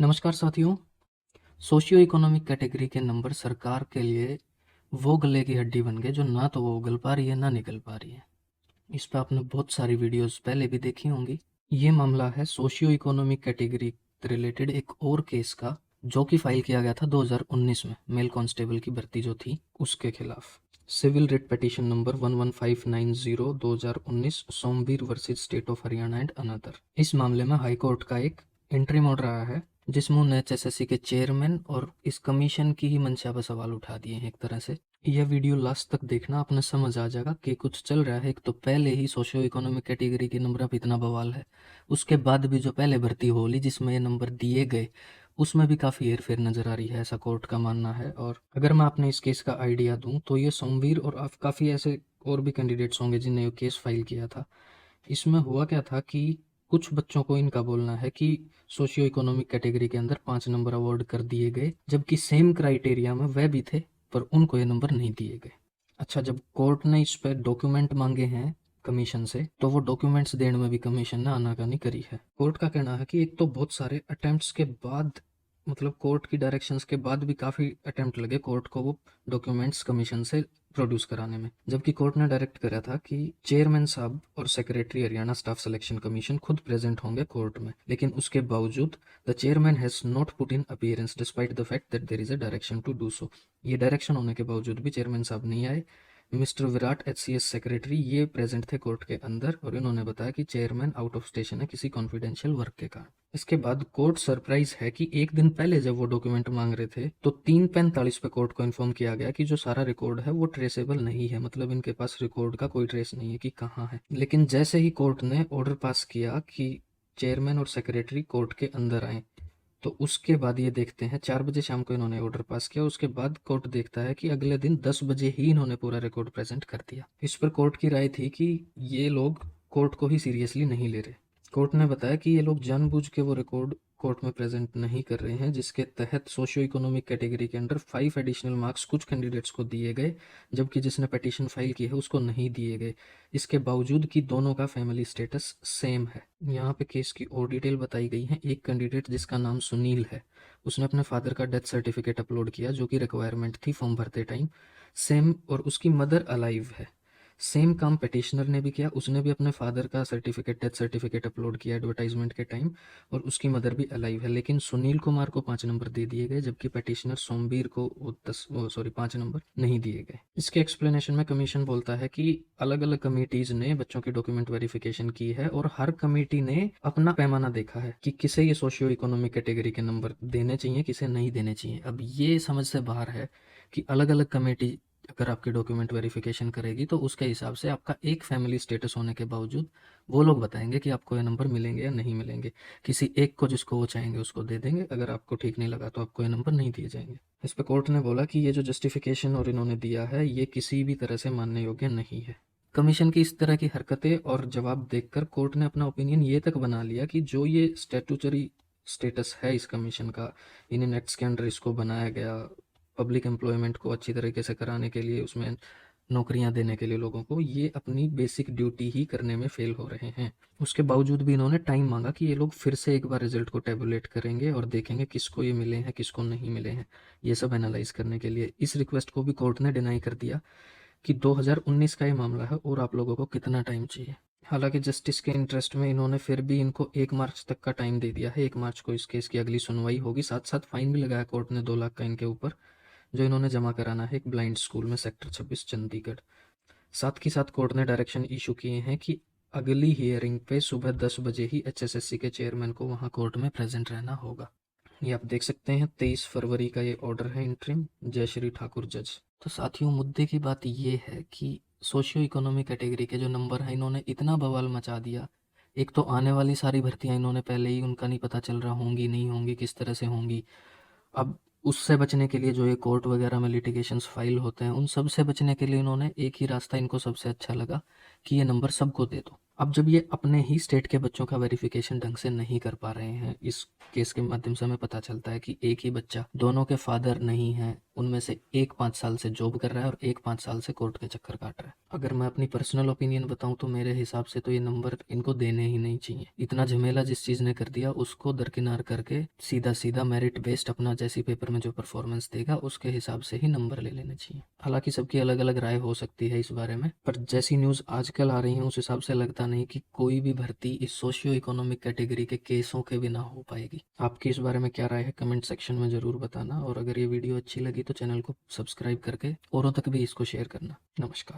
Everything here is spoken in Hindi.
नमस्कार साथियों। सोशियो इकोनॉमिक कैटेगरी के नंबर सरकार के लिए वो गले की हड्डी बन गए जो ना तो वो उगल पा रही है ना निकल पा रही है। इस पे आपने बहुत सारी वीडियोस पहले भी देखी होंगी। ये मामला है सोशियो इकोनॉमिक कैटेगरी रिलेटेड एक और केस का, जो कि फाइल किया गया था 2019 में मेल कांस्टेबल की भर्ती जो थी उसके खिलाफ। Civil writ petition number 11590 2019 Somvir versus state of Haryana and another. इस मामले में हाई कोर्ट का एक इंट्रीम ऑर्डर आया है जिसमें उन्होंने एचएसएससी के चेयरमैन और इस कमीशन की ही मंशा पर सवाल उठा दिए हैं। एक तरह से यह वीडियो लास्ट तक देखना, आपने समझ आ जाएगा कि कुछ चल रहा है। एक तो पहले ही सोशियो इकोनॉमिक कैटेगरी के नंबर पर इतना बवाल है, उसके बाद भी जो पहले भर्ती होली जिसमें ये नंबर दिए गए उसमें भी काफ़ी हेरफेर नज़र आ रही है, ऐसा कोर्ट का मानना है। और अगर मैं आपने इस केस का आइडिया दूं तो ये सोमवीर और काफ़ी ऐसे और भी कैंडिडेट्स होंगे जिन्हें ये केस फाइल किया था। इसमें हुआ क्या था कि कुछ बच्चों को इनका बोलना है कि सोशियो इकोनॉमिक कैटेगरी के अंदर 5 नंबर अवार्ड कर दिए गए, जबकि सेम क्राइटेरिया में वह भी थे पर उनको ये नंबर नहीं दिए गए। अच्छा, जब कोर्ट ने इस पर डॉक्यूमेंट मांगे हैं कमीशन से, तो वो डॉक्यूमेंट्स देने में भी कमीशन ने आनाकानी करी है। कोर्ट का कहना है कि एक तो बहुत सारे अटेम्प्ट्स के बाद, मतलब कोर्ट की डायरेक्शंस के बाद भी काफ़ी अटेम्प्ट लगे कोर्ट को वो डॉक्यूमेंट्स कमीशन से प्रोड्यूस कराने में, जबकि कोर्ट ने डायरेक्ट करा था कि चेयरमैन साहब और secretary Haryana staff selection commission खुद प्रेजेंट होंगे कोर्ट में, लेकिन उसके बावजूद the chairman has not put in appearance despite the fact that there is a direction to do so. ये डायरेक्शन होने के बावजूद भी चेयरमैन साहब नहीं आए। मिस्टर विराट एचसीएस सेक्रेटरी ये प्रेजेंट थे कोर्ट के अंदर और इन्होंने बताया कि चेयरमैन आउट ऑफ स्टेशन है किसी कॉन्फिडेंशियल वर्क के कारण। इसके बाद कोर्ट सरप्राइज है कि एक दिन पहले जब वो डॉक्यूमेंट मांग रहे थे तो 3:45 पे कोर्ट को इन्फॉर्म किया गया कि जो सारा रिकॉर्ड है वो ट्रेसेबल नहीं है, मतलब इनके पास रिकॉर्ड का कोई ट्रेस नहीं है कि कहाँ है। लेकिन जैसे ही कोर्ट ने ऑर्डर पास किया कि चेयरमैन और सेक्रेटरी कोर्ट के अंदर आए, तो उसके बाद ये देखते हैं 4 बजे शाम को इन्होंने ऑर्डर पास किया। उसके बाद कोर्ट देखता है कि अगले दिन 10 बजे ही इन्होंने पूरा रिकॉर्ड प्रेजेंट कर दिया। इस पर कोर्ट की राय थी कि ये लोग कोर्ट को ही सीरियसली नहीं ले रहे। कोर्ट ने बताया कि ये लोग जानबूझ के वो रिकॉर्ड कोर्ट में प्रेजेंट नहीं कर रहे हैं, जिसके तहत सोशियो इकोनॉमिक कैटेगरी के अंडर 5 एडिशनल मार्क्स कुछ कैंडिडेट्स को दिए गए, जबकि जिसने पिटीशन फाइल की है उसको नहीं दिए गए, इसके बावजूद कि दोनों का फैमिली स्टेटस सेम है। यहाँ पे केस की और डिटेल बताई गई है। एक कैंडिडेट जिसका नाम सुनील है, उसने अपने फादर का डेथ सर्टिफिकेट अपलोड किया जो कि रिक्वायरमेंट थी फॉर्म भरते टाइम, सेम, और उसकी मदर अलाइव है। सेम काम पिटिशनर ने भी किया, उसने भी अपने फादर का सर्टिफिकेट, डेथ सर्टिफिकेट अपलोड किया एडवर्टाइजमेंट के टाइम, और उसकी मदर भी अलाइव है। लेकिन सुनील कुमार को 5 नंबर दे दिए गए, जबकि पिटिशनर सोमवीर को 5 नंबर नहीं दिए गए। इसके एक्सप्लेनेशन में कमीशन बोलता है कि अलग अलग कमिटीज ने बच्चों की डॉक्यूमेंट वेरिफिकेशन की है और हर कमेटी ने अपना पैमाना देखा है कि किसे ये सोशियो इकोनॉमिक कैटेगरी के नंबर देने चाहिए, किसे नहीं देने चाहिए। अब ये समझ से बाहर है कि अलग अलग कमेटी अगर आपकी डॉक्यूमेंट वेरिफिकेशन करेगी तो उसके हिसाब से आपका एक फैमिली स्टेटस होने के बावजूद वो लोग बताएंगे कि आपको ये नंबर मिलेंगे या नहीं मिलेंगे। किसी एक को जिसको वो चाहेंगे उसको दे देंगे, अगर आपको ठीक नहीं लगा तो आपको ये नंबर नहीं दिए जाएंगे। इस पर कोर्ट ने बोला कि ये जो जस्टिफिकेशन और इन्होंने दिया है ये किसी भी तरह से मानने योग्य नहीं है। कमीशन की इस तरह की हरकतें और जवाब देखकर कोर्ट ने अपना ओपिनियन ये तक बना लिया कि जो ये स्टैट्यूटरी स्टेटस है इस कमीशन का, इन एक्ट्स के अंडर इसको बनाया गया पब्लिक एम्प्लॉयमेंट को अच्छी तरीके से कराने के लिए, उसमें नौकरियां देने के लिए लोगों को, ये अपनी बेसिक ड्यूटी ही करने में फेल हो रहे हैं। उसके बावजूद भी इन्होंने टाइम मांगा कि ये लोग फिर से एक बार रिजल्ट को टेबुलेट करेंगे और देखेंगे किसको ये मिले हैं किसको नहीं मिले हैं, ये सब एनालाइज करने के लिए। इस रिक्वेस्ट को भी कोर्ट ने डिनाई कर दिया कि 2019 का ये मामला है और आप लोगों को कितना टाइम चाहिए। हालांकि जस्टिस के इंटरेस्ट में इन्होंने फिर भी इनको 1 मार्च तक का टाइम दे दिया है। 1 मार्च को इस केस की अगली सुनवाई होगी। साथ साथ फाइन भी लगाया कोर्ट ने 2 लाख का इनके ऊपर, जो इन्होंने जमा कराना है एक ब्लाइंड स्कूल में सेक्टर 26 चंडीगढ़। साथ ही साथ कोर्ट ने डायरेक्शन इशू किए हैं कि अगली हियरिंग पे सुबह 10 बजे ही एचएसएससी के चेयरमैन को वहां कोर्ट में प्रेजेंट रहना होगा। ये आप देख सकते हैं 23 फरवरी का ये ऑर्डर है इंट्रीम। जय श्री ठाकुर जज। तो साथियों, मुद्दे की बात ये है कि सोशियो इकोनॉमिक कैटेगरी के जो नंबर है इन्होंने इतना बवाल मचा दिया। एक तो आने वाली सारी भर्तियां इन्होंने पहले ही, उनका नहीं पता चल रहा होंगी नहीं होंगी किस तरह से होंगी। अब उससे बचने के लिए जो ये कोर्ट वगैरह में लिटिगेशंस फाइल होते हैं उन सब से बचने के लिए इन्होंने एक ही रास्ता, इनको सबसे अच्छा लगा कि ये नंबर सबको दे दो। अब जब ये अपने ही स्टेट के बच्चों का वेरिफिकेशन ढंग से नहीं कर पा रहे हैं, इस केस के माध्यम से हमें पता चलता है कि एक ही बच्चा, दोनों के फादर नहीं हैं, उनमें से एक 5 साल से जॉब कर रहा है और एक 5 साल से कोर्ट के चक्कर काट रहा है। अगर मैं अपनी पर्सनल ओपिनियन बताऊं तो मेरे हिसाब से तो ये नंबर इनको देने ही नहीं चाहिए। इतना झमेला जिस चीज़ ने कर दिया उसको दरकिनार करके सीधा सीधा मेरिट बेस्ड अपना जैसी पेपर में जो परफॉर्मेंस देगा उसके हिसाब से ही नंबर ले लेने चाहिए। हालांकि सबकी अलग अलग राय हो सकती है इस बारे में, पर जैसी न्यूज़ आजकल आ रही है उस हिसाब से लगता नहीं कि कोई भी भर्ती इस सोशियो इकोनॉमिक कैटेगरी के केसों के बिना हो पाएगी। आपकी इस बारे में क्या राय है कमेंट सेक्शन में ज़रूर बताना, और अगर ये वीडियो अच्छी लगी तो चैनल को सब्सक्राइब करके औरों तक भी इसको शेयर करना। नमस्कार।